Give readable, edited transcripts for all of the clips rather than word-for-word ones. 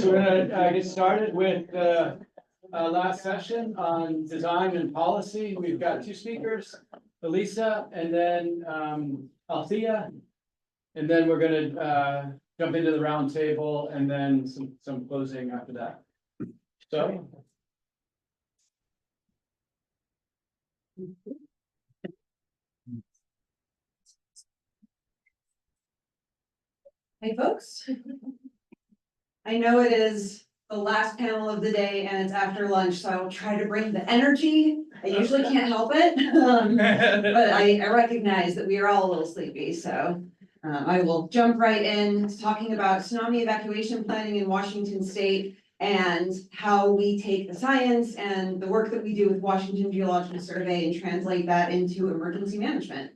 So we're gonna get started with the last session on design and policy. We've got two speakers, Elisa and then Althea. And then we're gonna jump into the round table and then some closing after that. So. Hey folks. I know it is the last panel of the day and it's after lunch, so I will try to bring the energy. I usually can't help it. But I recognize that we are all a little sleepy, so I will jump right in to talking about tsunami evacuation planning in Washington State and how we take the science and the work that we do with Washington Geological Survey and translate that into emergency management.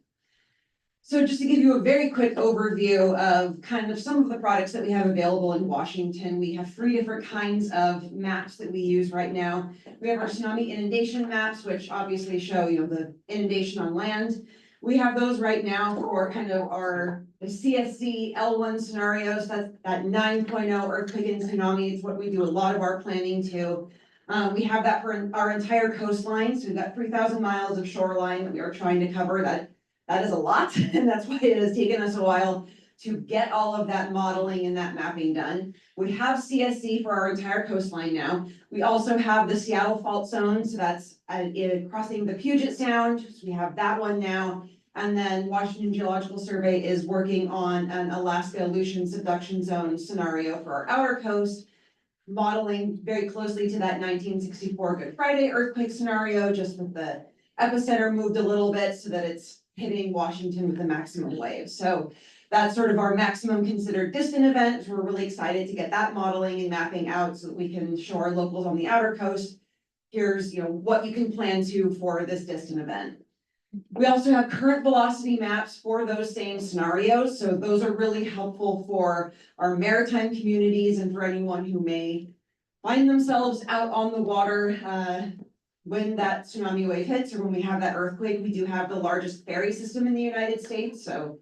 So just to give you a very quick overview of kind of some of the products that we have available in Washington, we have 3 different kinds of maps that we use right now. We have our tsunami inundation maps, which obviously show, the inundation on land. We have those right now for kind of our CSC L1 scenarios. That's that 9.0 earthquake and tsunami. It's what we do a lot of our planning to. We have that for our entire coastline. So we've got 3,000 miles of shoreline that we are trying to cover. That is a lot, and that's why it has taken us a while to get all of that modeling and that mapping done. We have CSC for our entire coastline now. We also have the Seattle fault zone, so that's crossing the Puget Sound. So we have that one now. And then Washington Geological Survey is working on an Alaska Aleutian subduction zone scenario for our outer coast, modeling very closely to that 1964 Good Friday earthquake scenario, just with the epicenter moved a little bit so that it's hitting Washington with the maximum wave. So that's sort of our maximum considered distant event. We're really excited to get that modeling and mapping out so that we can show our locals on the outer coast, here's what you can plan to for this distant event. We also have current velocity maps for those same scenarios. So those are really helpful for our maritime communities and for anyone who may find themselves out on the water when that tsunami wave hits or when we have that earthquake. We do have the largest ferry system in the United States. So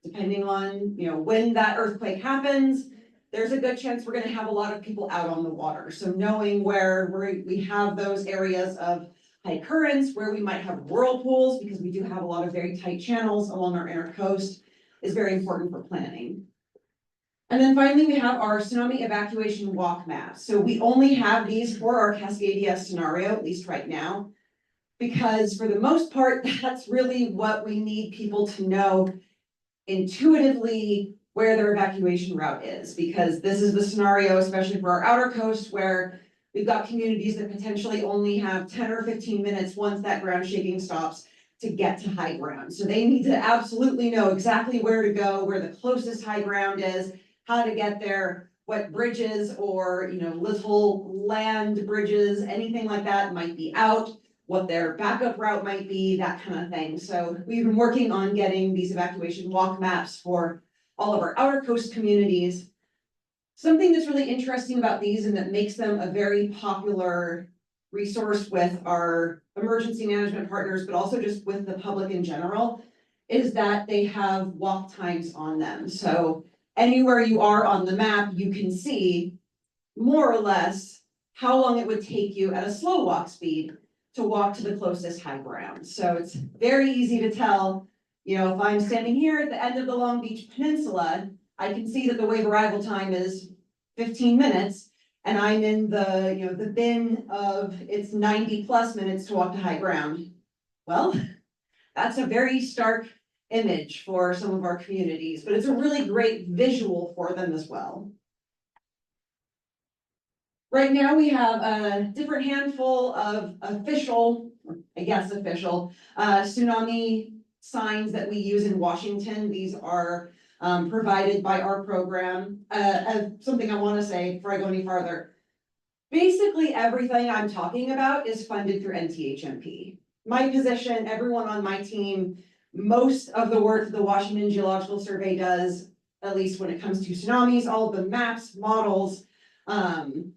depending on, when that earthquake happens, there's a good chance we're going to have a lot of people out on the water. So knowing where we have those areas of high currents, where we might have whirlpools, because we do have a lot of very tight channels along our inner coast, is very important for planning. And then finally, we have our tsunami evacuation walk maps. So we only have these for our Cascadia scenario, at least right now, because for the most part, that's really what we need people to know intuitively where their evacuation route is, because this is the scenario, especially for our outer coast, where we've got communities that potentially only have 10 or 15 minutes once that ground shaking stops to get to high ground. So they need to absolutely know exactly where to go, where the closest high ground is, how to get there, what bridges or, little land bridges, anything like that might be out, what their backup route might be, that kind of thing. So we've been working on getting these evacuation walk maps for all of our outer coast communities. Something that's really interesting about these and that makes them a very popular resource with our emergency management partners, but also just with the public in general, is that they have walk times on them. So anywhere you are on the map, you can see more or less how long it would take you at a slow walk speed to walk to the closest high ground. So it's very easy to tell, if I'm standing here at the end of the Long Beach Peninsula, I can see that the wave arrival time is 15 minutes, and I'm in the bin of it's 90 plus minutes to walk to high ground. Well, that's a very stark image for some of our communities, but it's a really great visual for them as well. Right now we have a different handful of official tsunami signs that we use in Washington. These are provided by our program. Something I want to say before I go any farther. Basically everything I'm talking about is funded through NTHMP. My position, everyone on my team, most of the work the Washington Geological Survey does, at least when it comes to tsunamis, all of the maps, models,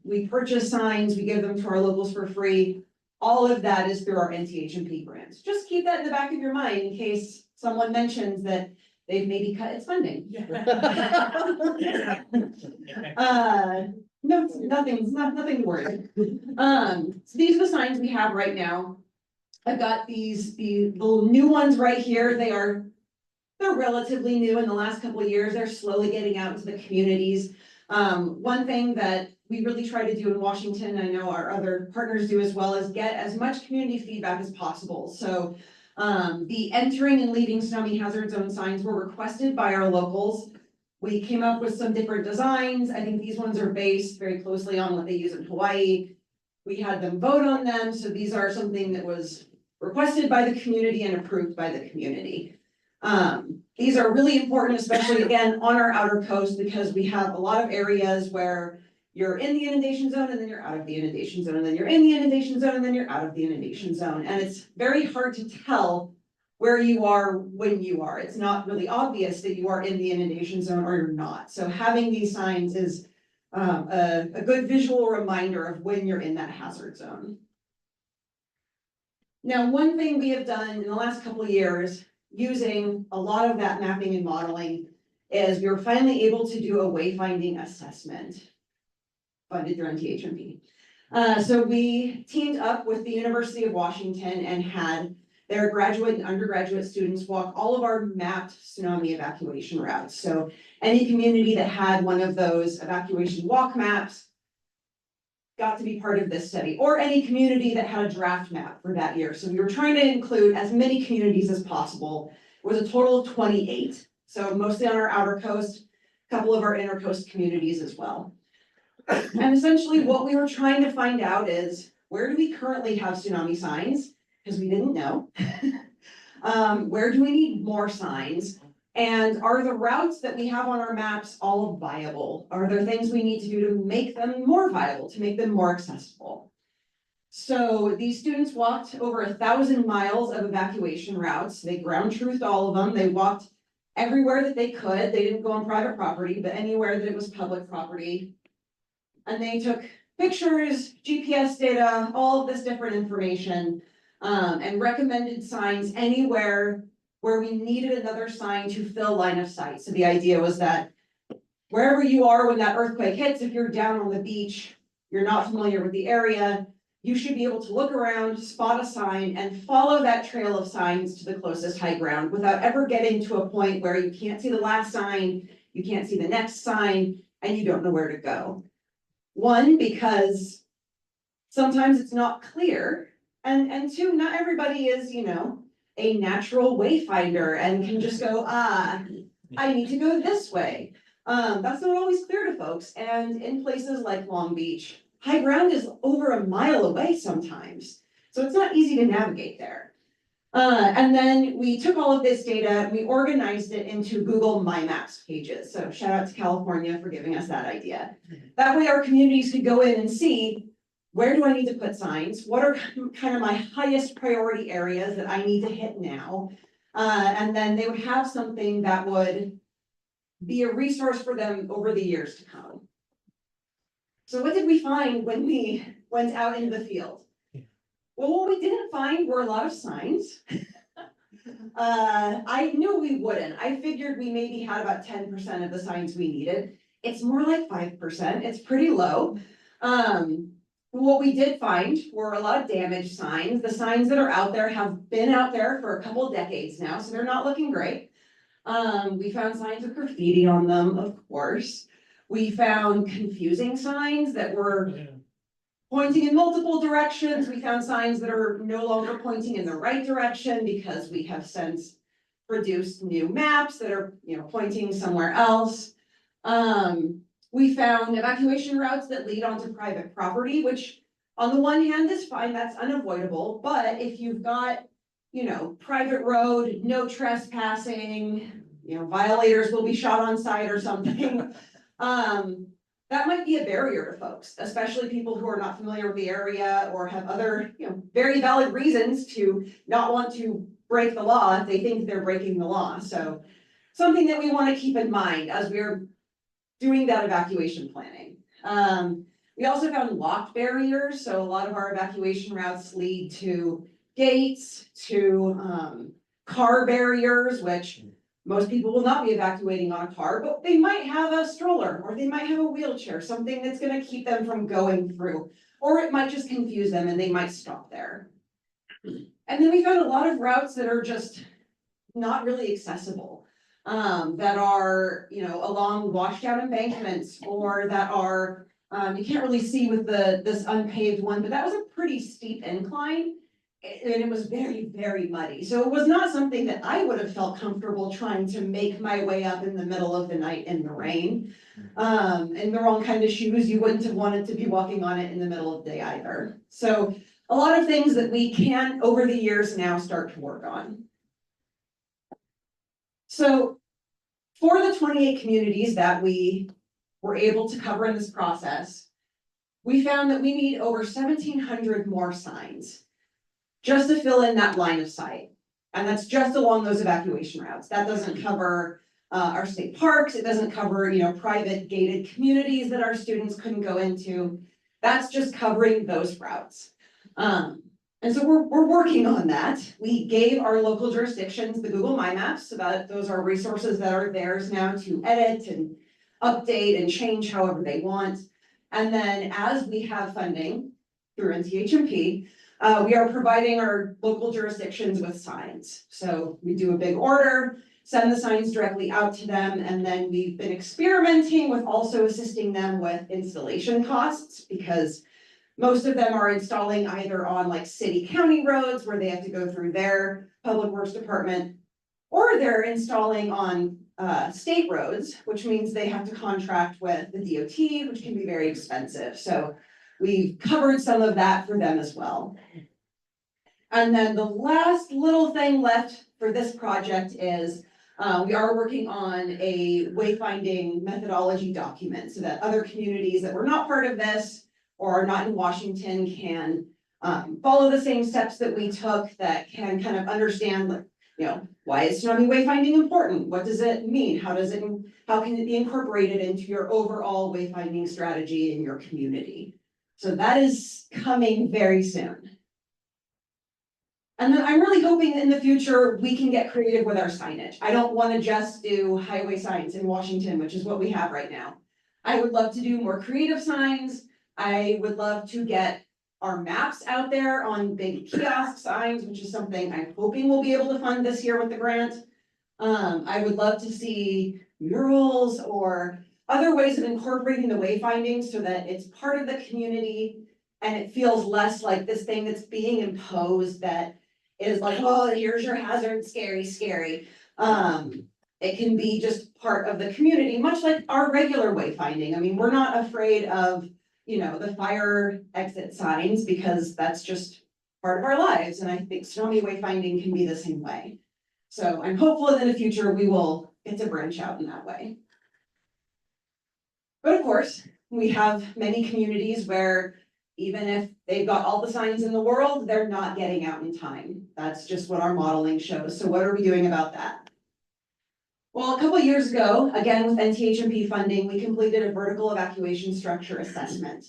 we purchase signs, we give them to our locals for free. All of that is through our NTHMP grants. Just keep that in the back of your mind in case someone mentions that they've maybe cut its funding. No, nothing to worry. So these are the signs we have right now. I've got the little new ones right here. They're relatively new in the last couple of years. They're slowly getting out into the communities. One thing that we really try to do in Washington, I know our other partners do as well, is get as much community feedback as possible. So the entering and leaving tsunami hazard zone signs were requested by our locals. We came up with some different designs. I think these ones are based very closely on what they use in Hawaii. We had them vote on them, so these are something that was requested by the community and approved by the community. These are really important, especially again on our outer coast, because we have a lot of areas where you're in the inundation zone and then you're out of the inundation zone, and then you're in the inundation zone and then you're out of the inundation zone. And it's very hard to tell where you are when you are. It's not really obvious that you are in the inundation zone or you're not. So having these signs is a good visual reminder of when you're in that hazard zone. Now, one thing we have done in the last couple of years, using a lot of that mapping and modeling, is we were finally able to do a wayfinding assessment funded through NTHMP. So we teamed up with the University of Washington and had their graduate and undergraduate students walk all of our mapped tsunami evacuation routes. So any community that had one of those evacuation walk maps got to be part of this study, or any community that had a draft map for that year. So we were trying to include as many communities as possible. It was a total of 28. So mostly on our outer coast, a couple of our inner coast communities as well. And essentially what we were trying to find out is, where do we currently have tsunami signs? Because we didn't know. Where do we need more signs? And are the routes that we have on our maps all viable? Are there things we need to do to make them more viable, to make them more accessible? So these students walked over 1,000 miles of evacuation routes. They ground truthed all of them. They walked everywhere that they could. They didn't go on private property, but anywhere that it was public property. And they took pictures, GPS data, all of this different information, and recommended signs anywhere where we needed another sign to fill line of sight. So the idea was that wherever you are when that earthquake hits, if you're down on the beach, you're not familiar with the area, you should be able to look around, spot a sign, and follow that trail of signs to the closest high ground without ever getting to a point where you can't see the last sign, you can't see the next sign, and you don't know where to go. One, because sometimes it's not clear, and two, not everybody is, a natural wayfinder and can just go, I need to go this way. That's not always clear to folks. And in places like Long Beach, high ground is over a mile away sometimes. So it's not easy to navigate there. And then we took all of this data, we organized it into Google My Maps pages. So shout out to California for giving us that idea. That way our communities could go in and see, where do I need to put signs? What are kind of my highest priority areas that I need to hit now? And then they would have something that would be a resource for them over the years to come. So what did we find when we went out into the field? Well, what we didn't find were a lot of signs. I knew we wouldn't. I figured we maybe had about 10% of the signs we needed. It's more like 5%. It's pretty low. What we did find were a lot of damaged signs. The signs that are out there have been out there for a couple of decades now, so they're not looking great. We found signs of graffiti on them, of course. We found confusing signs that were pointing in multiple directions. We found signs that are no longer pointing in the right direction because we have since produced new maps that are, pointing somewhere else. We found evacuation routes that lead onto private property, which on the one hand is fine, that's unavoidable. But if you've got, private road, no trespassing, violators will be shot on site or something. That might be a barrier to folks, especially people who are not familiar with the area or have other, very valid reasons to not want to break the law if they think they're breaking the law. So something that we want to keep in mind as we're doing that evacuation planning. We also found locked barriers. So a lot of our evacuation routes lead to gates, to car barriers, which Most people will not be evacuating on a car, but they might have a stroller, or they might have a wheelchair, something that's gonna keep them from going through. Or it might just confuse them and they might stop there. And then we found a lot of routes that are just not really accessible. That are, along washed out embankments, or that are, you can't really see with this unpaved one, but that was a pretty steep incline. And it was very, very muddy. So it was not something that I would have felt comfortable trying to make my way up in the middle of the night in the rain. And the wrong kind of shoes, you wouldn't have wanted to be walking on it in the middle of the day either. So a lot of things that we can, over the years now, start to work on. So for the 28 communities that we were able to cover in this process, we found that we need over 1,700 more signs just to fill in that line of sight. And that's just along those evacuation routes. That doesn't cover our state parks. It doesn't cover, private gated communities that our students couldn't go into. That's just covering those routes. And so we're working on that. We gave our local jurisdictions the Google My Maps, so that those are resources that are theirs now to edit and update and change however they want. And then as we have funding through NTHMP, we are providing our local jurisdictions with signs. So we do a big order, send the signs directly out to them, and then we've been experimenting with also assisting them with installation costs, because most of them are installing either on like city county roads where they have to go through their public works department, or they're installing on state roads, which means they have to contract with the DOT, which can be very expensive. So we've covered some of that for them as well. And then the last little thing left for this project is we are working on a wayfinding methodology document so that other communities that were not part of this or are not in Washington can follow the same steps that we took, that can kind of understand, why is tsunami wayfinding important? What does it mean? How can it be incorporated into your overall wayfinding strategy in your community? So that is coming very soon. And then I'm really hoping that in the future, we can get creative with our signage. I don't want to just do highway signs in Washington, which is what we have right now. I would love to do more creative signs. I would love to get our maps out there on big kiosk signs, which is something I'm hoping we'll be able to fund this year with the grant. I would love to see murals or other ways of incorporating the wayfinding so that it's part of the community and it feels less like this thing that's being imposed that is like, oh, here's your hazard, scary, scary. It can be just part of the community, much like our regular wayfinding. I mean, we're not afraid of, the fire exit signs because that's just part of our lives. And I think tsunami wayfinding can be the same way. So I'm hopeful that in the future we will get to branch out in that way. But of course, we have many communities where even if they've got all the signs in the world, they're not getting out in time. That's just what our modeling shows. So what are we doing about that? Well, a couple of years ago, again with NTHMP funding, we completed a vertical evacuation structure assessment.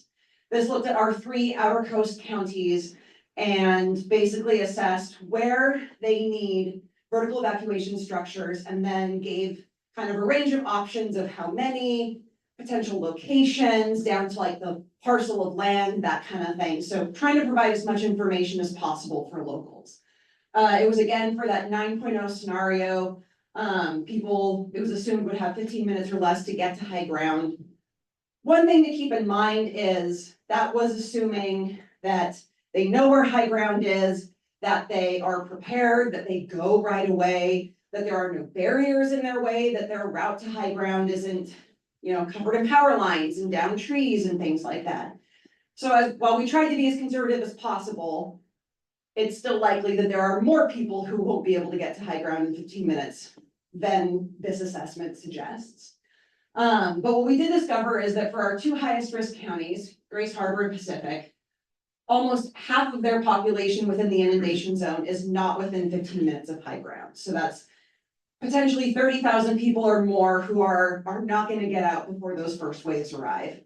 This looked at our 3 outer coast counties and basically assessed where they need vertical evacuation structures, and then gave kind of a range of options of how many, potential locations, down to like the parcel of land, that kind of thing. So trying to provide as much information as possible for locals. It was again for that 9.0 scenario. It was assumed would have 15 minutes or less to get to high ground. One thing to keep in mind is that was assuming that they know where high ground is, that they are prepared, that they go right away, that there are no barriers in their way, that their route to high ground isn't, covered in power lines and down trees and things like that. So while we tried to be as conservative as possible, it's still likely that there are more people who won't be able to get to high ground in 15 minutes than this assessment suggests. But what we did discover is that for our 2 highest risk counties, Grace Harbor and Pacific, almost half of their population within the inundation zone is not within 15 minutes of high ground. So that's potentially 30,000 people or more who are not going to get out before those first waves arrive.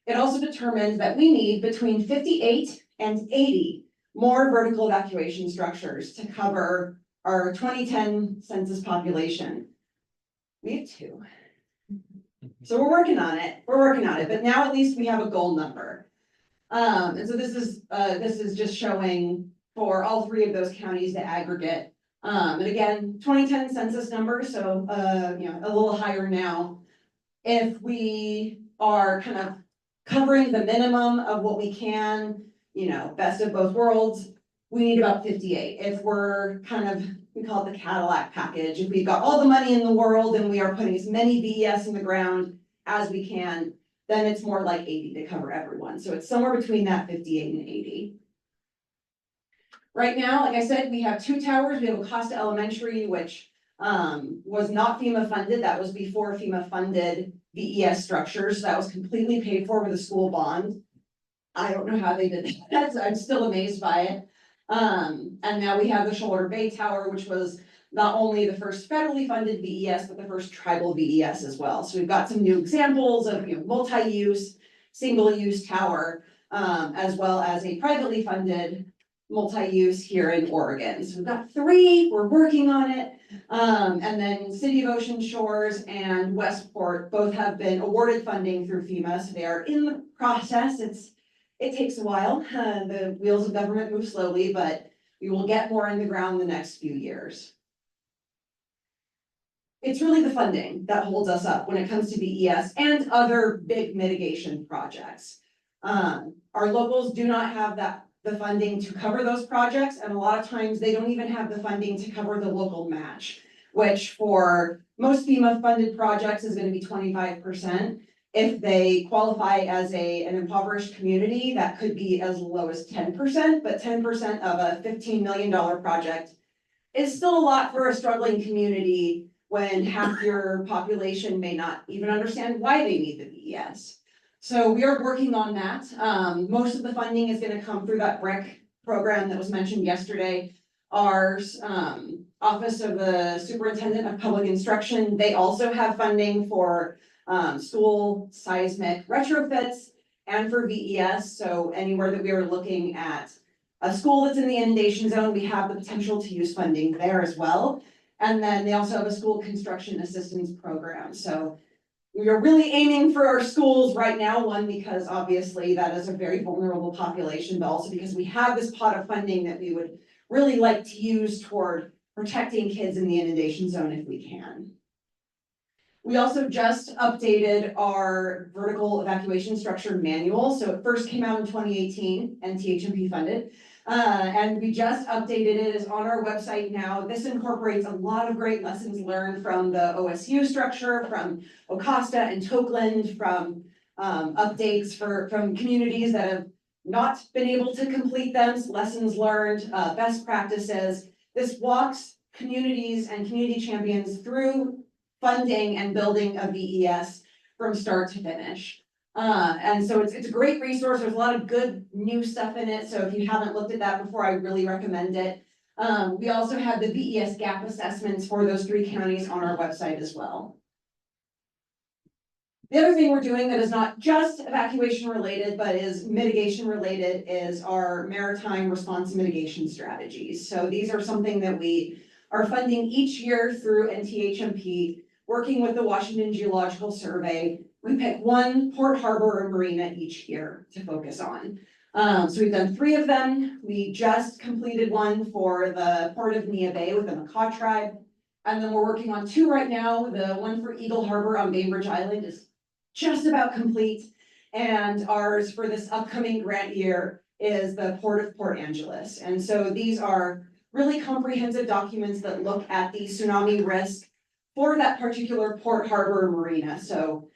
It also determined that we need between 58 and 80 more vertical evacuation structures to cover our 2010 census population. We have 2. So we're working on it, but now at least we have a goal number. And so this is just showing for all 3 of those counties, the aggregate. And again, 2010 census number, so, you know, a little higher now. If we are kind of covering the minimum of what we can, you know, best of both worlds, we need about 58. If we're kind of, we call it the Cadillac package, if we've got all the money in the world and we are putting as many VES in the ground as we can, then it's more like 80 to cover everyone. So it's somewhere between that 58 and 80. Right now, like I said, we have 2 towers. We have Acosta Elementary, which was not FEMA funded. That was before FEMA funded VES structures. So that was completely paid for with a school bond. I don't know how they did that. So I'm still amazed by it. And now we have the Shoulder Bay Tower, which was not only the first federally funded VES, but the first tribal VES as well. So we've got some new examples of, you know, multi-use, single-use tower, as well as a privately funded multi-use here in Oregon. So we've got 3, we're working on it. And then City of Ocean Shores and Westport both have been awarded funding through FEMA, so they are in the process. It takes a while. The wheels of government move slowly, but we will get more in the ground the next few years. It's really the funding that holds us up when it comes to VES and other big mitigation projects. Our locals do not have the funding to cover those projects, and a lot of times they don't even have the funding to cover the local match, which for most FEMA funded projects is going to be 25%. If they qualify as an impoverished community, that could be as low as 10%, but 10% of a $15 million project is still a lot for a struggling community when half your population may not even understand why they need the VES. So we are working on that. Most of the funding is going to come through that BRIC program that was mentioned yesterday. Our Office of the Superintendent of Public Instruction, they also have funding for school seismic retrofits and for VES. So anywhere that we are looking at a school that's in the inundation zone, we have the potential to use funding there as well. And then they also have a school construction assistance program. So we are really aiming for our schools right now, one, because obviously that is a very vulnerable population, but also because we have this pot of funding that we would really like to use toward protecting kids in the inundation zone if we can. We also just updated our vertical evacuation structure manual. So it first came out in 2018 and THMP funded. And we just updated it. It's on our website now. This incorporates a lot of great lessons learned from the OSU structure, from Acosta and Tokeland, from updates from communities that have not been able to complete them, lessons learned, best practices. This walks communities and community champions through funding and building a VES from start to finish. And so it's a great resource. There's a lot of good new stuff in it. So if you haven't looked at that before, I really recommend it. We also have the VES gap assessments for those 3 counties on our website as well. The other thing we're doing that is not just evacuation related, but is mitigation related, is our maritime response and mitigation strategies. So these are something that we are funding each year through NTHMP, working with the Washington Geological Survey. We pick one port, harbor, or marina each year to focus on. So we've done 3 of them. We just completed one for the Port of Nia Bay with the Makah tribe. And then we're working on 2 right now. The one for Eagle Harbor on Bainbridge Island is just about complete. And ours for this upcoming grant year is the Port of Port Angeles. And so these are really comprehensive documents that look at the tsunami risk for that particular port, harbor, or marina. So,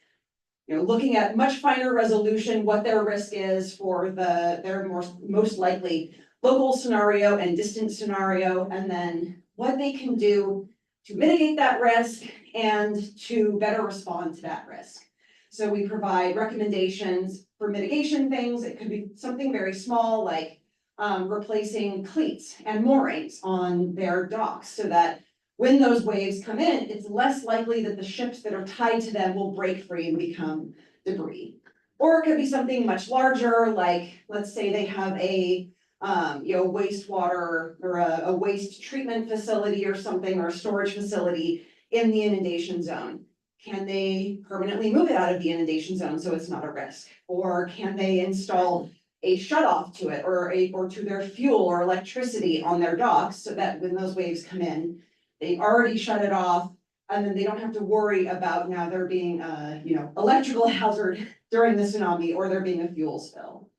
you know, looking at much finer resolution, what their risk is for their most likely local scenario and distant scenario, and then what they can do to mitigate that risk and to better respond to that risk. So we provide recommendations for mitigation things. It could be something very small, like replacing cleats and moorings on their docks so that when those waves come in, it's less likely that the ships that are tied to them will break free and become debris. Or it could be something much larger, like let's say they have a wastewater or a waste treatment facility or something, or a storage facility in the inundation zone? Can they permanently move it out of the inundation zone so it's not a risk? Or can they install a shutoff to it or to their fuel or electricity on their docks so that when those waves come in, they've already shut it off and then they don't have to worry about now there being a, electrical hazard during the tsunami or there being a fuel spill.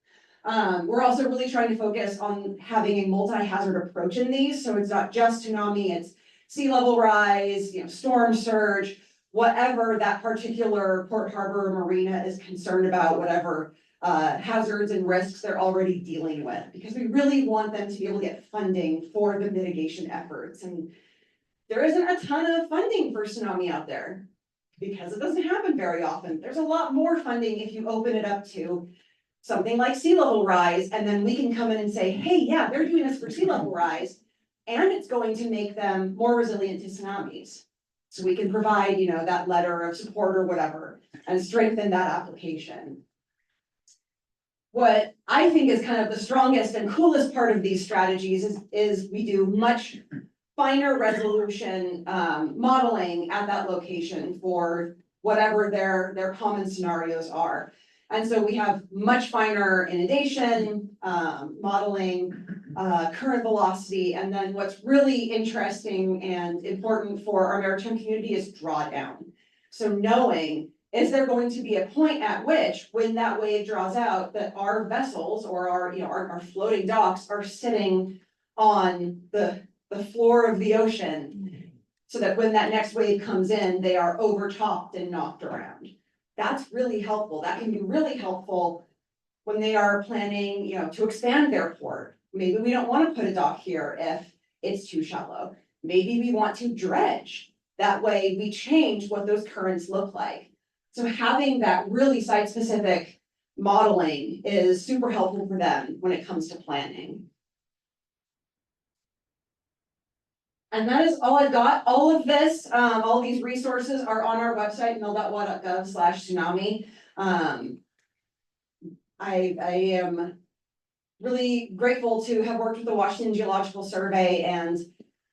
We're also really trying to focus on having a multi-hazard approach in these. So it's not just tsunami, it's sea level rise, storm surge, whatever that particular port, harbor, or marina is concerned about, whatever hazards and risks they're already dealing with, because we really want them to be able to get funding for the mitigation efforts. And there isn't a ton of funding for tsunami out there because it doesn't happen very often. There's a lot more funding if you open it up to something like sea level rise, and then we can come in and say, hey, yeah, they're doing this for sea level rise, and it's going to make them more resilient to tsunamis. So we can provide, that letter of support or whatever, and strengthen that application. What I think is kind of the strongest and coolest part of these strategies is we do much finer resolution modeling at that location for whatever their common scenarios are. And so we have much finer inundation modeling, current velocity, and then what's really interesting and important for our maritime community is drawdown. So knowing, is there going to be a point at which, when that wave draws out, that our vessels or our floating docks are sitting on the floor of the ocean, so that when that next wave comes in, they are overtopped and knocked around. That's really helpful. That can be really helpful when they are planning, to expand their port. Maybe we don't want to put a dock here if it's too shallow. Maybe we want to dredge. That way we change what those currents look like. So having that really site-specific modeling is super helpful for them when it comes to planning. And that is all I've got. All of this, all of these resources are on our website, mil.wa.gov/tsunami. I am really grateful to have worked with the Washington Geological Survey and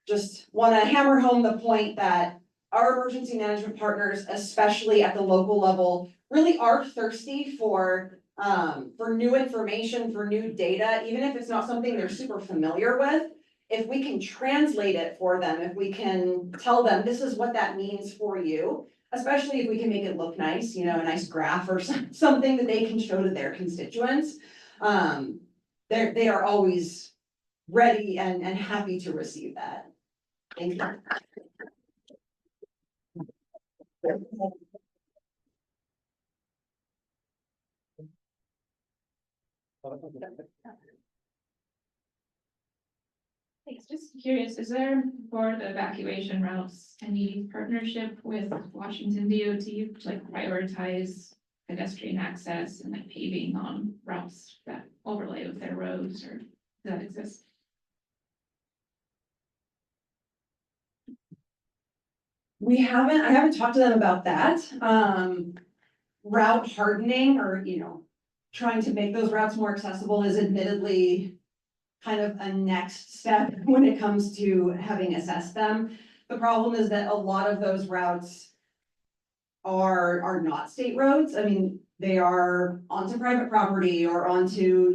just want to hammer home the point that our emergency management partners, especially at the local level, really are thirsty for new information, for new data, even if it's not something they're super familiar with. If we can translate it for them, if we can tell them this is what that means for you, especially if we can make it look nice, a nice graph or something that they can show to their constituents, they are always ready and happy to receive that. Thank you. Thanks. Just curious, is there for the evacuation routes any partnership with Washington DOT to like prioritize pedestrian access and like paving on routes that overlay with their roads, or does that exist? I haven't talked to them about that. Route hardening or, trying to make those routes more accessible is admittedly kind of a next step when it comes to having assessed them. The problem is that a lot of those routes are not state roads. I mean, they are onto private property or onto,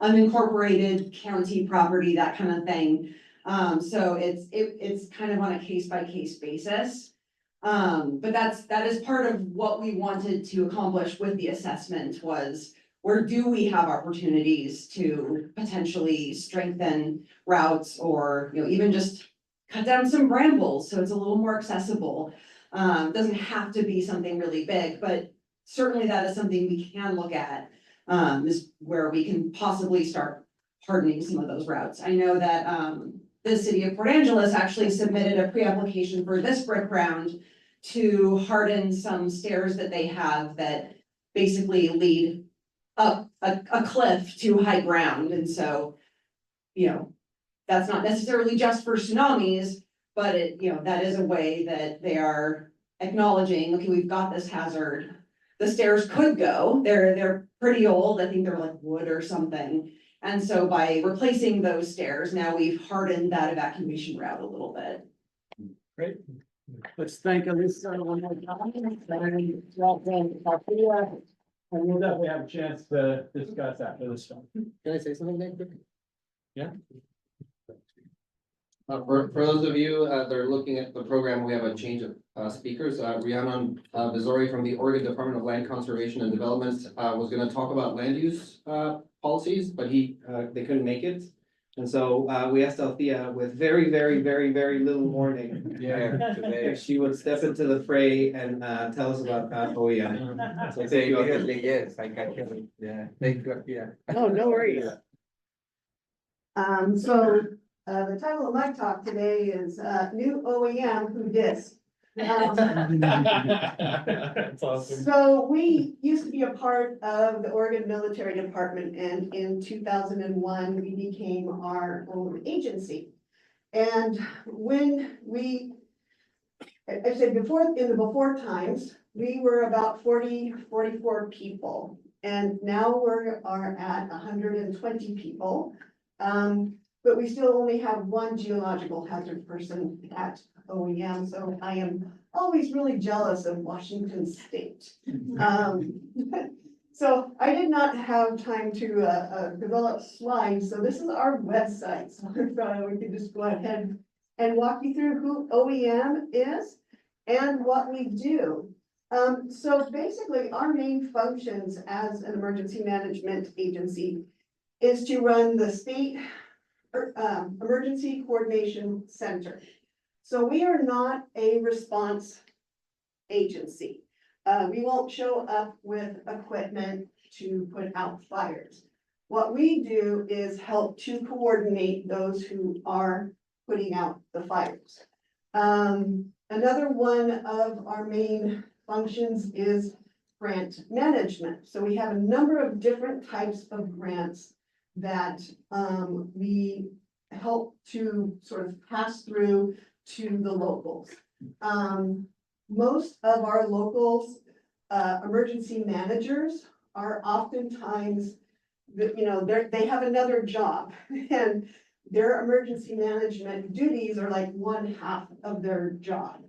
unincorporated county property, that kind of thing. So it's kind of on a case by case basis. But that is part of what we wanted to accomplish with the assessment was, where do we have opportunities to potentially strengthen routes or, even just cut down some brambles so it's a little more accessible. Doesn't have to be something really big, but certainly that is something we can look at, is where we can possibly start hardening some of those routes. I know that the city of Port Angeles actually submitted a pre-application for this brick round to harden some stairs that they have that basically lead up a cliff to high ground. And so, that's not necessarily just for tsunamis, but that is a way that they are acknowledging, okay, we've got this hazard. The stairs could go, they're pretty old. I think they're like wood or something. And so by replacing those stairs, now we've hardened that evacuation route a little bit. Great. Let's thank Elisa one more time, and welcome Althea, and we'll definitely have a chance to discuss after this one. Can I say something Nick, quick? Yeah. For those of you that are looking at the program, we have a change of speakers. Rhiannon Vizori from the Oregon Department of Land Conservation and Development was gonna talk about land use policies, but they couldn't make it. And so we asked Althea with very little warning. If she would step into the fray and tell us about OEM. So thank you, Althea. Yes, I can, yeah, thank you, yeah. Oh, no worries. The title of my talk today is, New OEM Who Dis. That's awesome. So we used to be a part of the Oregon Military Department, and in 2001, we became our own agency. And when I said before, in the before times, we were about 44 people. And now we are at 120 people. But we still only have one geological hazard person at OEM, so I am always really jealous of Washington State. So I did not have time to develop slides, so this is our website. So I thought we could just go ahead and walk you through who OEM is and what we do. So basically, our main functions as an emergency management agency is to run the state Emergency Coordination Center. So we are not a response agency. We won't show up with equipment to put out fires. What we do is help to coordinate those who are putting out the fires. Another one of our main functions is grant management. So we have a number of different types of grants that we help to sort of pass through to the locals. Most of our locals, emergency managers are oftentimes, they have another job and their emergency management duties are like 1/2 of their job.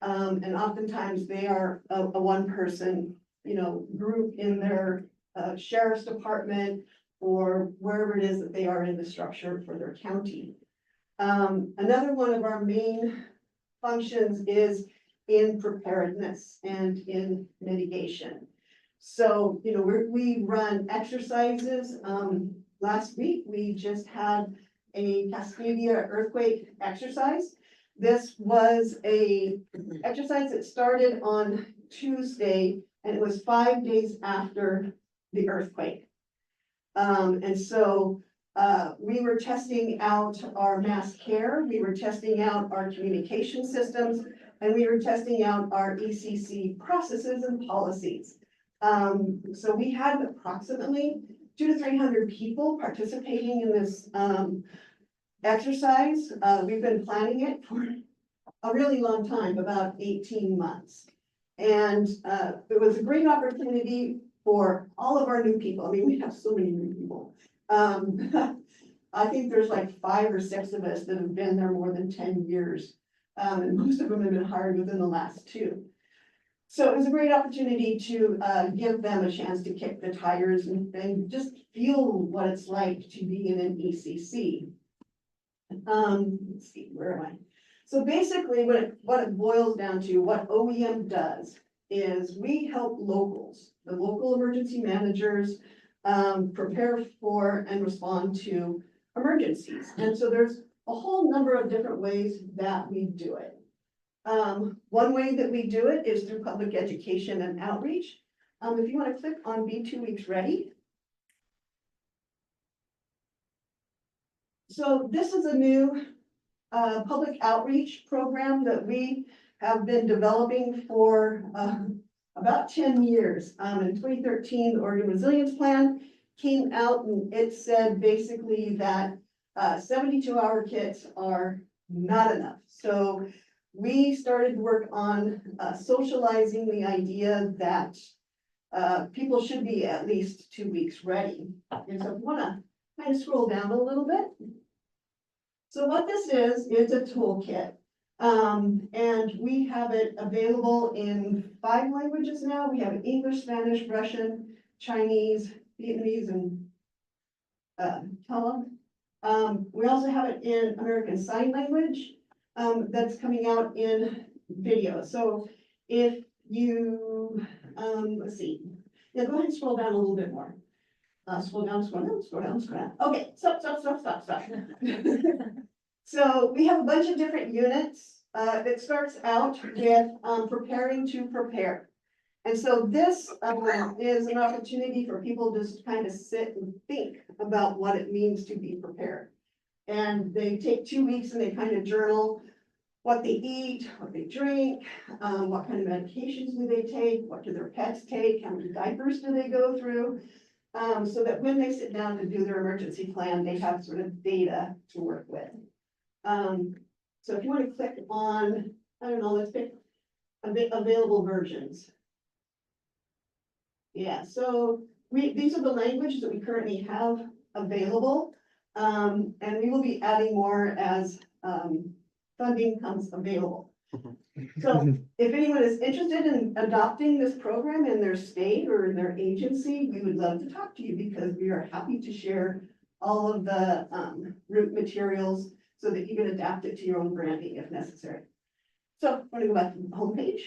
And oftentimes they are a one-person, group in their sheriff's department or wherever it is that they are in the structure for their county. Another one of our main functions is in preparedness and in mitigation. So, we run exercises. Last week, we just had a Cascadia earthquake exercise. This was a exercise that started on Tuesday, and it was 5 days after the earthquake. And so we were testing out our mass care, we were testing out our communication systems, and we were testing out our ECC processes and policies. So we had approximately 200 to 300 people participating in this exercise. We've been planning it for a really long time, about 18 months. And it was a great opportunity for all of our new people. I mean, we have so many new people. I think there's like 5 or 6 of us that have been there more than 10 years. And most of them have been hired within the last 2. So it was a great opportunity to give them a chance to kick the tires and just feel what it's like to be in an ECC. Let's see, where am I? So basically what it boils down to, what OEM does is we help locals, the local emergency managers, prepare for and respond to emergencies. And so there's a whole number of different ways that we do it. One way that we do it is through public education and outreach. If you want to click on Be 2 Weeks Ready. So this is a new public outreach program that we have been developing for about 10 years. In 2013, the Oregon Resilience Plan came out and it said basically that 72-hour kits are not enough. So we started to work on socializing the idea that people should be at least 2 weeks ready. And so if you want to kind of scroll down a little bit. So what this is, it's a toolkit. And we have it available in 5 languages now. We have English, Spanish, Russian, Chinese, Vietnamese, and Tagalog. We also have it in American Sign Language, that's coming out in video. So if you, let's see, yeah, go ahead and scroll down a little bit more. Scroll down, scroll down, scroll down, scroll down. Okay, stop. So we have a bunch of different units, that starts out with, preparing to prepare. And so this, is an opportunity for people to just kind of sit and think about what it means to be prepared. And they take 2 weeks and they kind of journal what they eat, what they drink, what kind of medications do they take, what do their pets take, how many diapers do they go through, so that when they sit down to do their emergency plan, they have sort of data to work with. So if you want to click on, I don't know, let's pick available versions. Yeah, so these are the languages that we currently have available. And we will be adding more as funding comes available. So if anyone is interested in adopting this program in their state or in their agency, we would love to talk to you because we are happy to share all of the root materials so that you can adapt it to your own branding if necessary. So I'm going to go back to the homepage.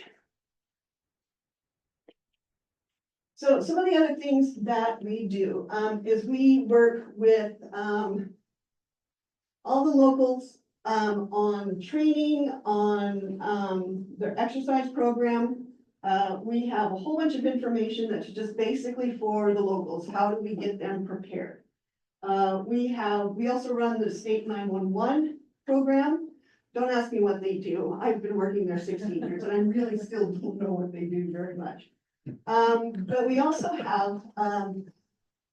So some of the other things that we do is we work with all the locals on training, on their exercise program. We have a whole bunch of information that's just basically for the locals. How do we get them prepared? We also run the state 911 program. Don't ask me what they do. I've been working there 16 years and I really still don't know what they do very much. But we also have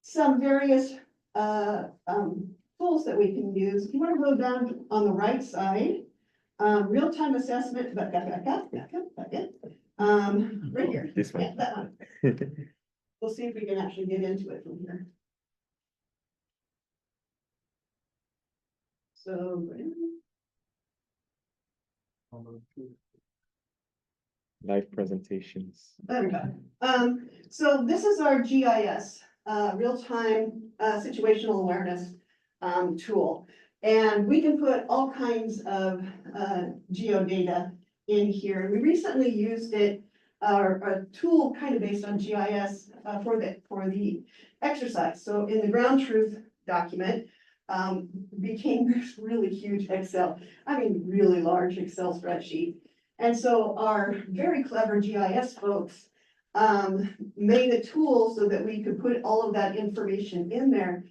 some various tools that we can use. If you want to go down on the right side, real-time assessment, back up. Right here. This one. Yeah, that one. We'll see if we can actually get into it from here. So. Live presentations. There we go. So this is our GIS, real-time situational awareness tool. And we can put all kinds of geodata in here. We recently used it, a tool kind of based on GIS for the exercise. So in the ground truth document, became this really huge really large Excel spreadsheet. And so our very clever GIS folks made a tool so that we could put all of that information in there.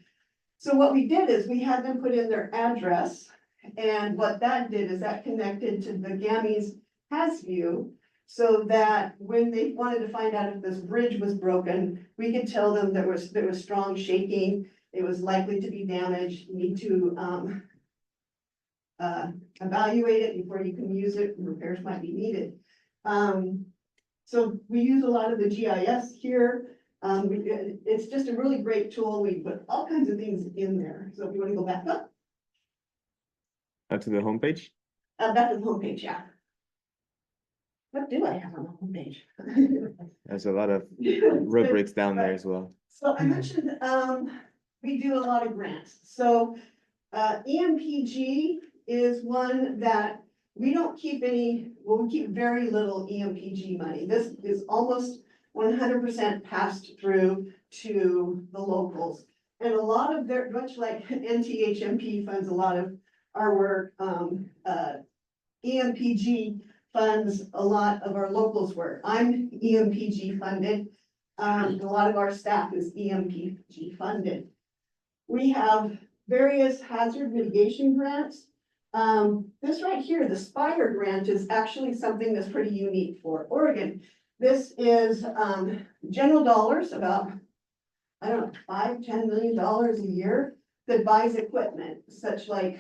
So what we did is we had them put in their address, and what that did is that connected to the GAMI's HAS view, so that when they wanted to find out if this bridge was broken, we could tell them there was strong shaking, it was likely to be damaged, you need to evaluate it before you can use it, repairs might be needed. So we use a lot of the GIS here. It's just a really great tool. We put all kinds of things in there. So if you want to go back up. To the homepage? Back to the homepage, yeah. What do I have on the homepage? There's a lot of rubrics down there as well. So I mentioned, we do a lot of grants. So EMPG is one that we don't keep we keep very little EMPG money. This is almost 100% passed through to the locals. And a lot of their, much like NTHMP funds a lot of our work, EMPG funds a lot of our locals work. I'm EMPG funded. A lot of our staff is EMPG funded. We have various hazard mitigation grants. This right here, the SPIRE grant, is actually something that's pretty unique for Oregon. This is general dollars, about, I don't know, $5–10 million a year, that buys equipment, such like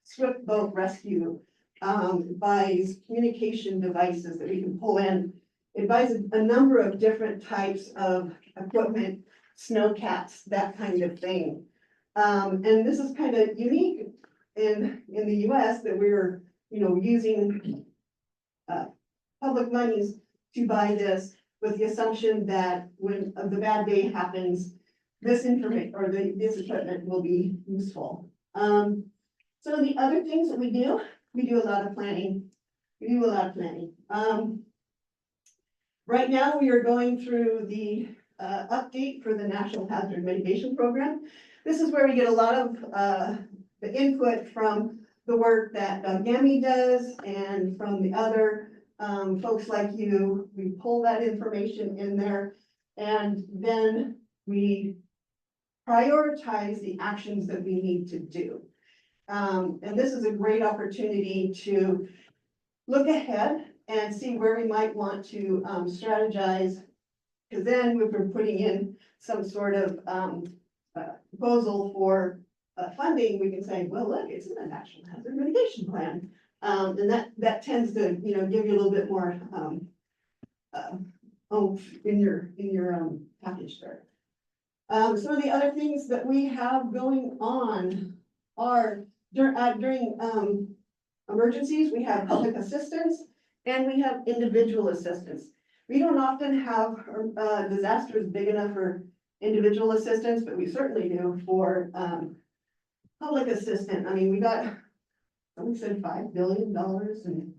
swift boat rescue, buys communication devices that we can pull in. It buys a number of different types of equipment, snowcats, that kind of thing. And this is kind of unique in the US that we're, using public monies to buy this with the assumption that when the bad day happens, this information or this equipment will be useful. So the other things that we do a lot of planning. Right now, we are going through the update for the National Hazard Mitigation Program. This is where we get a lot of the input from the work that GAMI does and from the other folks like you. We pull that information in there and then we prioritize the actions that we need to do. And this is a great opportunity to look ahead and see where we might want to strategize. Because then if we're putting in some sort of proposal for funding, we can say, well, look, it's in the National Hazard Mitigation Plan. And that tends to, give you a little bit more oomph in your package there. Some of the other things that we have going on are during emergencies, we have public assistance and we have individual assistance. We don't often have disasters big enough for individual assistance, but we certainly do for public assistance. I mean, we got, we said $5 billion in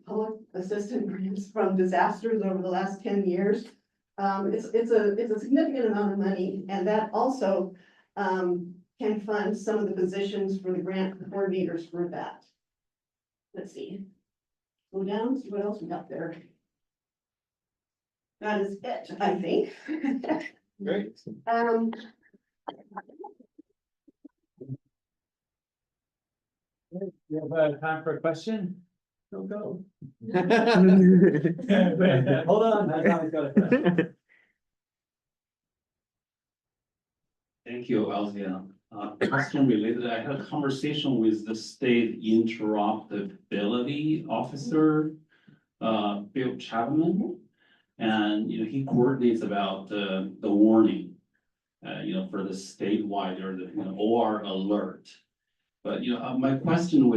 public assistance grants from disasters over the last 10 years. It's a significant amount of money, and that also can fund some of the positions for the grant coordinators for that. Let's see. Go down, see what else we got there. That is it, I think. Great. You have time for a question? Don't go. Hold on. I thought he's got a question. Thank you, Althea. Question related, I had a conversation with the state interoperability officer, Bill Chapman. And, he coordinates about the warning, for the statewide or the, OR alert. But, my question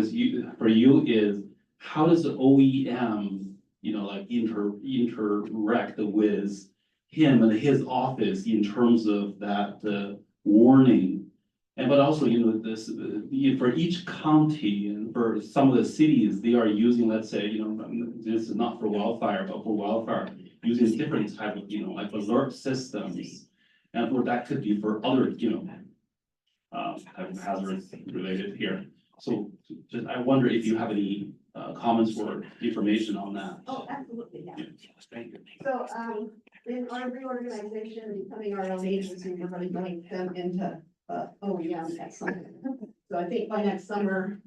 for you is, how does the OEM, interact with him and his office in terms of that, warning? And but also, this, for each county and for some of the cities, they are using, let's say, this is not for wildfire, but for wildfire, using different type of, like alert systems. And for that could be for other, type of hazards related here. So just, I wonder if you have any comments or information on that. Oh, absolutely, yeah. So, in our reorganization, becoming our own agency, we're going to make them into OEM at some point. So I think by next summer,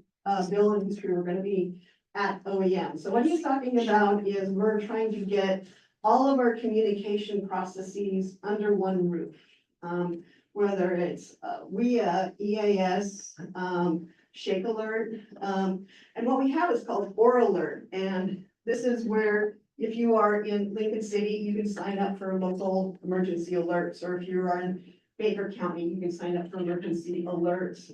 Bill and his crew are going to be at OEM. So what he's talking about is we're trying to get all of our communication processes under one roof. Whether it's WIA, EAS, Shake Alert, and what we have is called Or Alert. And this is where if you are in Lincoln City, you can sign up for local emergency alerts, or if you are in Baker County, you can sign up for emergency alerts.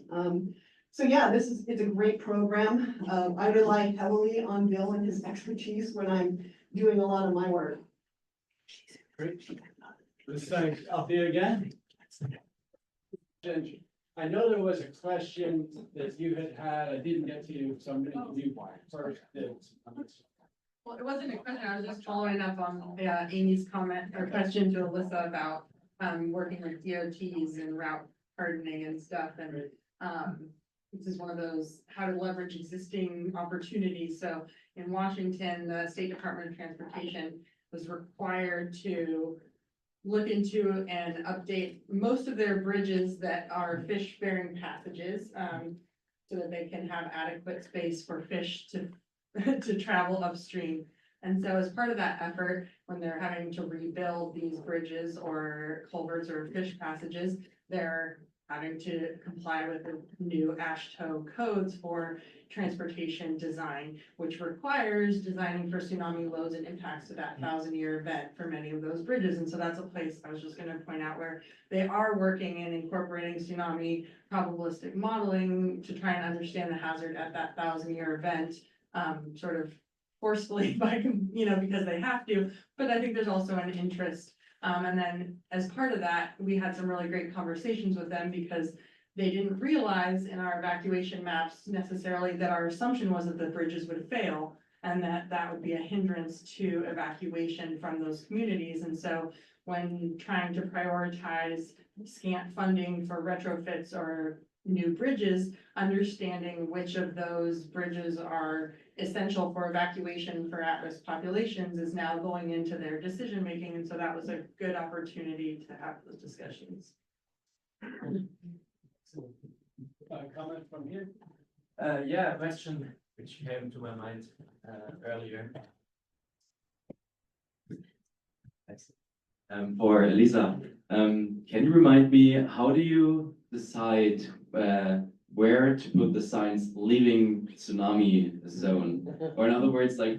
So yeah, it's a great program. I rely heavily on Bill and his expertise when I'm doing a lot of my work. Great. Let's thank Althea again. I know there was a question that you had, I didn't get to, so I'm gonna give you first. Well, it wasn't a question, I was just following up on Amy's comment or question to Alyssa about working with DOTs and route hardening and stuff, and this is one of those how to leverage existing opportunities. So in Washington, the State Department of Transportation was required to look into and update most of their bridges that are fish bearing passages, so that they can have adequate space for fish to travel upstream. And so as part of that effort, when they're having to rebuild these bridges or culverts or fish passages, they're having to comply with the new AASHTO codes for transportation design, which requires designing for tsunami loads and impacts to that 1,000-year event for many of those bridges. And so that's a place I was just gonna point out where they are working and incorporating tsunami probabilistic modeling to try and understand the hazard at that 1,000-year event, sort of forcefully by, because they have to, but I think there's also an interest. And then as part of that, we had some really great conversations with them because they didn't realize in our evacuation maps necessarily that our assumption was that the bridges would fail and that that would be a hindrance to evacuation from those communities. And so when trying to prioritize scant funding for retrofits or new bridges, understanding which of those bridges are essential for evacuation for at-risk populations is now going into their decision-making. And so that was a good opportunity to have those discussions. Comment from here? Yeah, a question which came to my mind earlier. Thanks. For Elisa, can you remind me, how do you decide where to put the signs leaving tsunami zone? Or in other words, like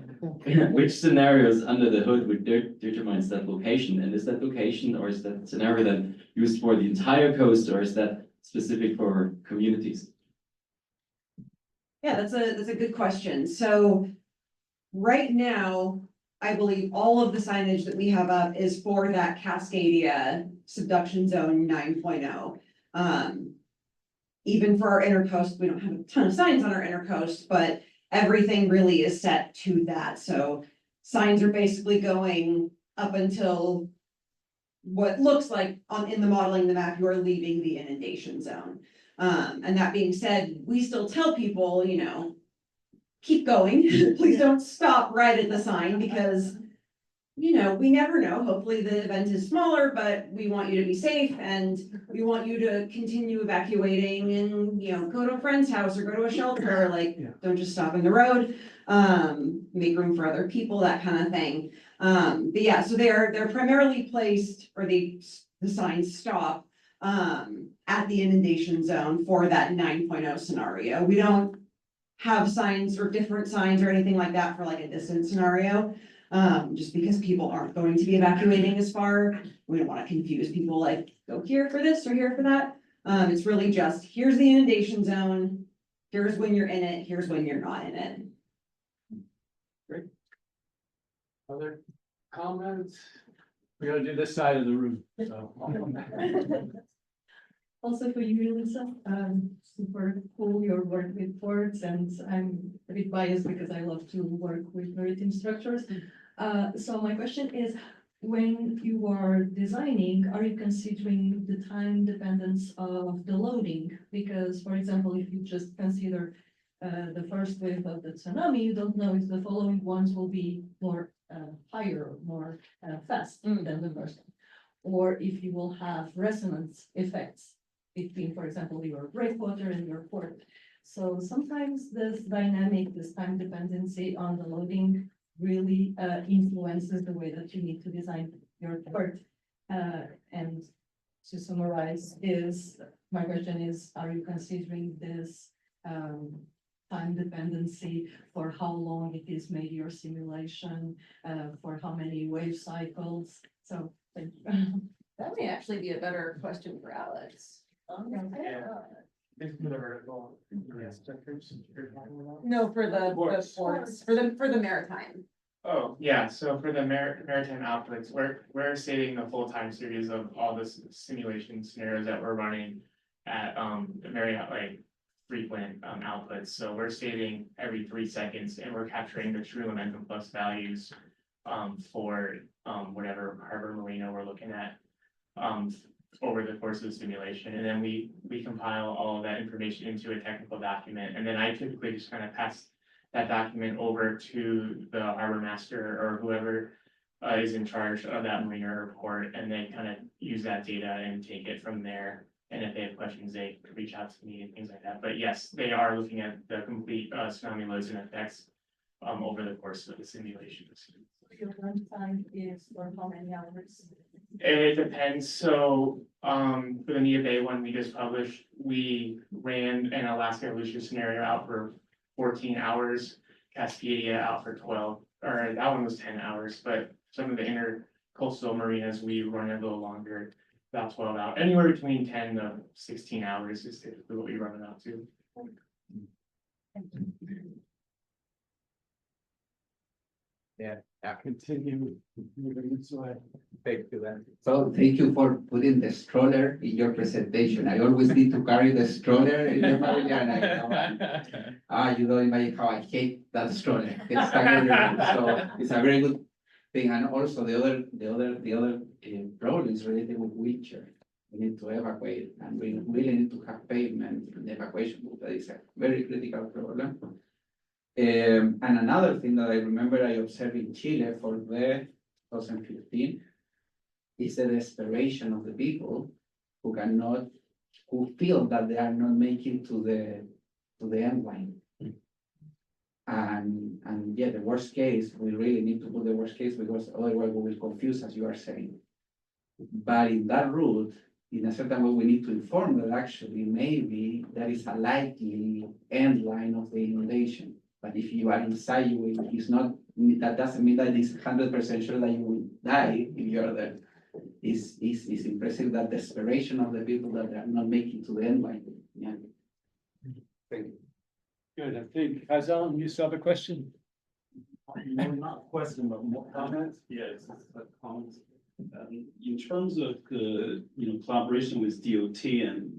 which scenarios under the hood would determine that location? And is that location or is that scenario then used for the entire coast, or is that specific for communities? Yeah, that's a good question. So right now, I believe all of the signage that we have up is for that Cascadia subduction zone 9.0. Even for our intercoast, we don't have a ton of signs on our intercoast, but everything really is set to that. So signs are basically going up until what looks like in the modeling the map, you are leaving the inundation zone. And that being said, we still tell people, keep going, please don't stop right at the sign because, we never know. Hopefully the event is smaller, but we want you to be safe and we want you to continue evacuating and, go to a friend's house or go to a shelter, don't just stop in the road. Make room for other people, that kind of thing. But yeah, so they're primarily placed, or the signs stop at the inundation zone for that 9.0 scenario. We don't have signs or different signs or anything like that for like a distance scenario. Just because people aren't going to be evacuating as far. We don't want to confuse people like go here for this or here for that. It's really just here's the inundation zone. Here's when you're in it. Here's when you're not in it. Great. Other comments? We gotta do this side of the room, so. Also for you, Lisa, super cool your work with ports, and I'm a bit biased because I love to work with maritime structures. So my question is, when you are designing, are you considering the time dependence of the loading? Because, for example, if you just consider the first wave of the tsunami, you don't know if the following ones will be more higher, more fast than the first one. Or if you will have resonance effects between, for example, your breakwater and your port. So sometimes this dynamic, this time dependency on the loading really influences the way that you need to design your port. And to summarize my question is, are you considering this time dependency for how long it is made your simulation, for how many wave cycles? So thank you. That may actually be a better question for Alex. No, for the ports, for the maritime. Oh, yeah, so for the maritime outputs, we're saving a full time series of all the simulation scenarios that we're running at very frequent outputs. So we're saving every 3 seconds and we're capturing the true momentum plus values for whatever harbor marina we're looking at over the course of the simulation. And then we compile all of that information into a technical document. And then I typically just kind of pass that document over to the harbor master or whoever is in charge of that marina or port, and they kind of use that data and take it from there. And if they have questions, they reach out to me and things like that. But yes, they are looking at the complete tsunami loads and effects over the course of the simulation. Your runtime is for how many hours? It depends, so, for the Nia Bay one we just published, we ran an Alaska Aleutian scenario out for 14 hours. Cascadia out for 12, or that one was 10 hours, but some of the intercoastal marinas, we run a little longer, about 12 hours, anywhere between 10 to 16 hours is typically what we run it out to. Continue moving this way. Thank you then. So thank you for putting the stroller in your presentation. I always need to carry the stroller in the family and you don't imagine how I hate that stroller. It's so it's a very good thing. And also the other problem is related with wheelchair. We need to evacuate and we really need to have pavement in the evacuation. That is a very critical problem. And another thing that I remember I observed in Chile for the 2015 is the desperation of the people who feel that they are not making to the end line. And yeah, the worst case, we really need to put the worst case because otherwise we will confuse, as you are saying. But in that route, in a certain way, we need to inform that actually maybe that is a likely end line of the inundation. But if you are inside, it's not, that doesn't mean that it's 100% sure that you will die if you are there. It's impressive that desperation of the people that are not making to the end line. Yeah. Thank you. Good, I think, Hazan, you still have a question? Not a question, but more comments. Yes, comments. In terms of the collaboration with DOT and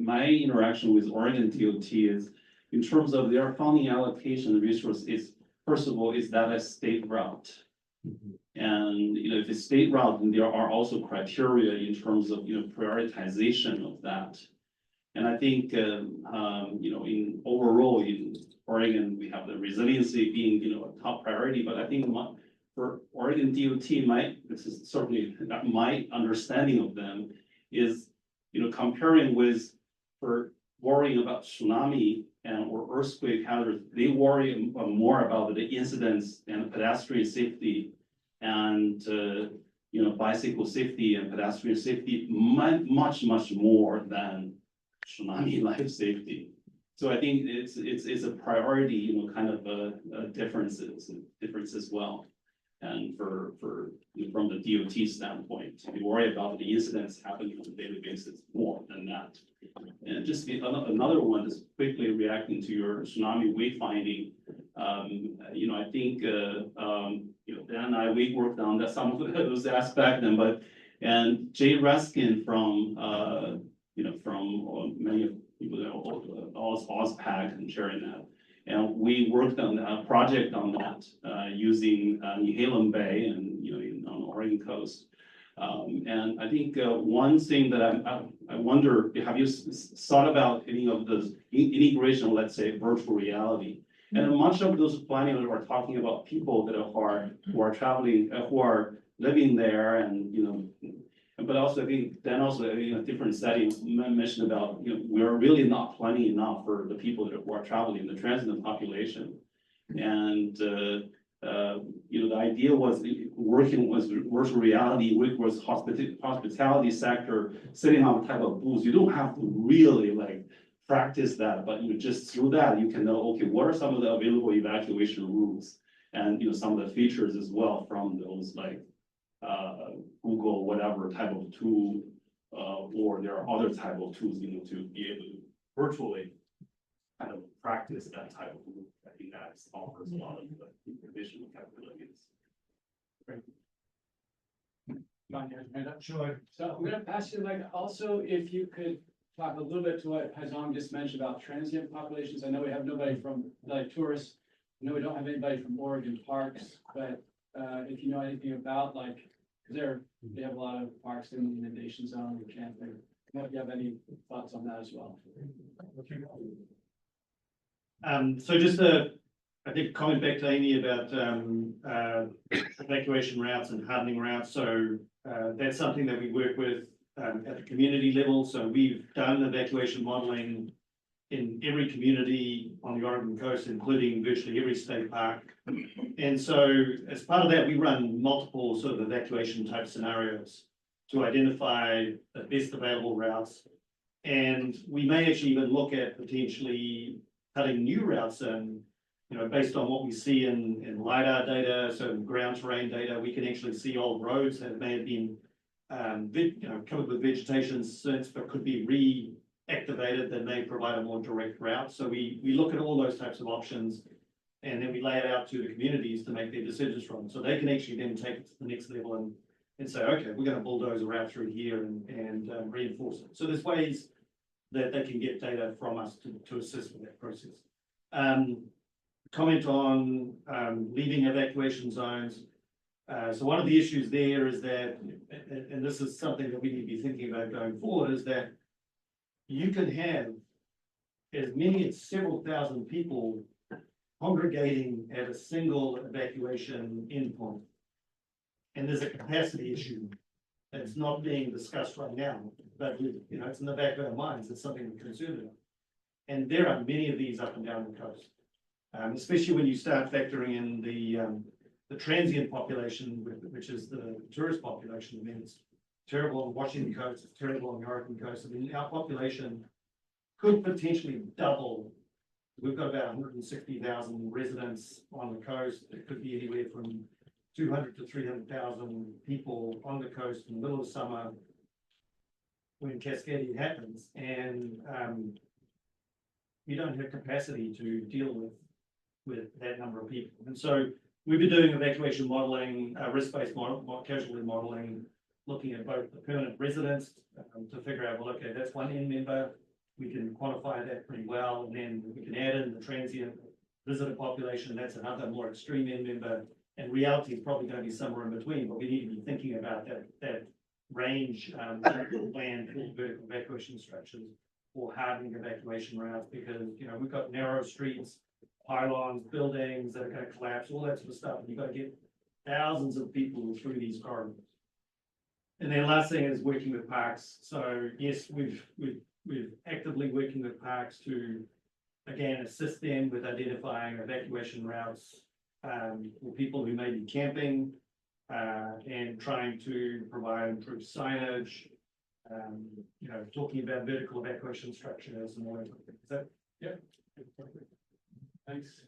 my interaction with Oregon DOT is in terms of their funding allocation resource is first of all is that a state route, and if it's state route then there are also criteria in terms of prioritization of that, and I think in overall in Oregon we have the resiliency being a top priority, but I think for Oregon DOT, this is certainly my understanding of them is, comparing with for worrying about tsunami or earthquake hazards, they worry more about the incidents and pedestrian safety and, bicycle safety and pedestrian safety much more than tsunami life safety. So I think it's a priority, kind of a difference as well. And from the DOT standpoint, we worry about the incidents happening on a daily basis more than that. And just another one is quickly reacting to your tsunami wayfinding. I think Dan and I we worked on that some of those aspects, and Jay Reskin from many of people OzPAC and sharing that. And we worked on a project on that using Nehalem Bay and on the Oregon coast. And I think one thing that I wonder, have you thought about any of the integration, let's say virtual reality? And much of those planning are talking about people that who are traveling, who are living there, and but also I think then also a different setting mentioned about we're really not planning enough for the people who are traveling, the transit population, and the idea was working with virtual reality, which was hospitality sector, setting up a type of booths. You don't have to really practice that, but just through that you can know, okay, what are some of the available evacuation routes and some of the features as well from those Google whatever type of tool, or there are other type of tools to be able to virtually kind of practice that type of route. I think that offers a lot of provisional capabilities. Great. Sure. So I'm gonna pass you also if you could talk a little bit to what Hazan just mentioned about transient populations. I know we have nobody from tourists. I know we don't have anybody from Oregon parks, but if you know anything about because they have a lot of parks in the inundation zone and camping. If you have any thoughts on that as well. So just I think comment back to Amy about evacuation routes and hardening routes. So that's something that we work with at the community level. So we've done evacuation modeling in every community on the Oregon coast, including virtually every state park. And so as part of that, we run multiple sort of evacuation type scenarios to identify the best available routes. And we may actually even look at potentially cutting new routes in, you know, based on what we see in LiDAR data, so ground terrain data, we can actually see old roads that may have been, covered with vegetation since, but could be reactivated that may provide a more direct route. So we look at all those types of options, and then we lay it out to the communities to make their decisions from. So they can actually then take it to the next level and say, okay, we're gonna bulldoze a route through here and reinforce it. So there's ways that they can get data from us to assist with that process. Comment on leaving evacuation zones. So one of the issues there is that, and this is something that we need to be thinking about going forward, is that you can have as many as several thousand people congregating at a single evacuation endpoint. And there's a capacity issue that's not being discussed right now, but you know, it's in the back of our minds, it's something we're concerned about. And there are many of these up and down the coast. Especially when you start factoring in the transient population, which is the tourist population. I mean, it's terrible on the Washington coast, it's terrible on the Oregon coast. I mean, our population could potentially double. We've got about 160,000 residents on the coast. It could be anywhere from 200 to 300,000 people on the coast in the middle of summer when cascading happens, and you don't have capacity to deal with that number of people. And so we've been doing evacuation modeling, risk-based casualty modeling, looking at both the permanent residents to figure out, well, okay, that's one end member. We can quantify that pretty well, and then we can add in the transient visitor population. That's another more extreme end member. And reality is probably going to be somewhere in between, but we need to be thinking about that range plan for vertical evacuation structures or hardening evacuation routes, because, you know, we've got narrow streets, pylons, buildings that are going to collapse, all that sort of stuff. And you've got to get thousands of people through these corridors. And then last thing is working with parks. So yes, we've actively working with parks to, again, assist them with identifying evacuation routes for people who may be camping, and trying to provide improved signage, you know, talking about vertical evacuation structures and all that. Is that, Yep. Thanks.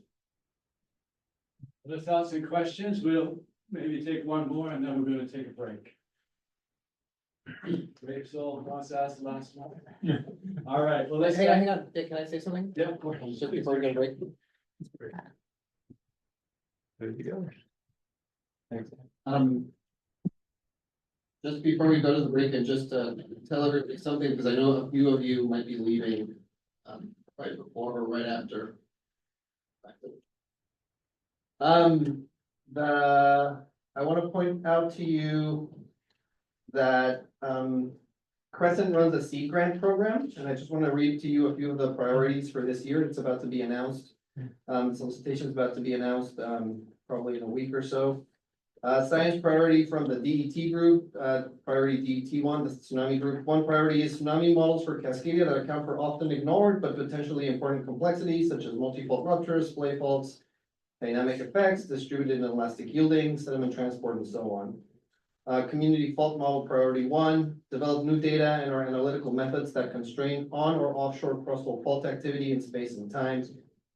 Other thoughts and questions? We'll maybe take one more and then we're gonna take a break. Rachel wants to ask the last one. All right, well, let's. Hang on, can I say something? Yeah, of course. Just before we go to break. There you go. Thanks. Just before we go to the break, and just to tell everybody something, because I know a few of you might be leaving right before or right after. I want to point out to you that Crescent runs a seed grant program, and I just want to read to you a few of the priorities for this year. It's about to be announced. Solicitation is about to be announced probably in a week or so. Science priority from the DET group, priority DET1, the tsunami group. One priority is tsunami models for Cascadia that account for often ignored but potentially important complexities such as multi-fault ruptures, splay faults, dynamic effects, distributed and elastic yielding, sediment transport, and so on. Community fault model priority 1, develop new data and or analytical methods that constrain on or offshore crossflow fault activity in space and time,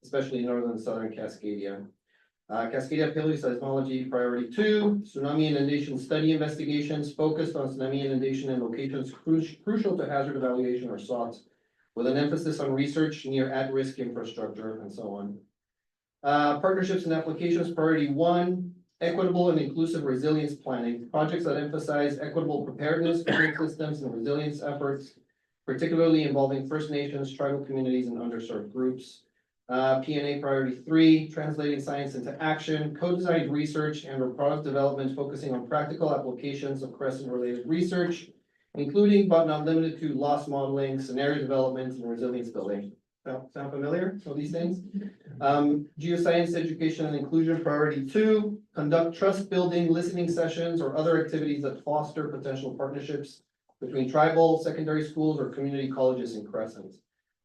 especially in northern and southern Cascadia. Cascadia paleoseismology priority 2, tsunami inundation study investigations focused on tsunami inundation and locations crucial to hazard evaluation are sought, with an emphasis on research near at-risk infrastructure and so on. Partnerships and applications priority 1, equitable and inclusive resilience planning, projects that emphasize equitable preparedness, coping systems, and resilience efforts, particularly involving First Nations, tribal communities, and underserved groups. P&A priority 3, translating science into action, co-designed research and product development focusing on practical applications of Crescent-related research, including but not limited to loss modeling, scenario development, and resilience building. Sound familiar, all these things? Geoscience education and inclusion priority 2, conduct trust building, listening sessions, or other activities that foster potential partnerships between tribal, secondary schools, or community colleges in Crescent.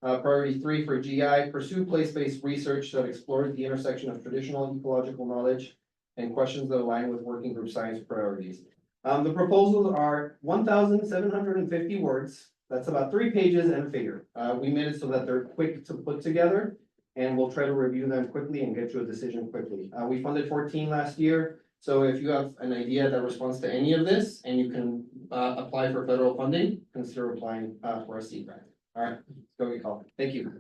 Priority 3 for GI, pursue place-based research that explores the intersection of traditional ecological knowledge and questions that align with working group science priorities. The proposals are 1,750 words. That's about 3 pages and a figure. We made it so that they're quick to put together, and we'll try to review them quickly and get you a decision quickly. We funded 14 last year, so if you have an idea that responds to any of this and you can apply for federal funding, consider applying for a seed grant. All right, go get call. Thank you.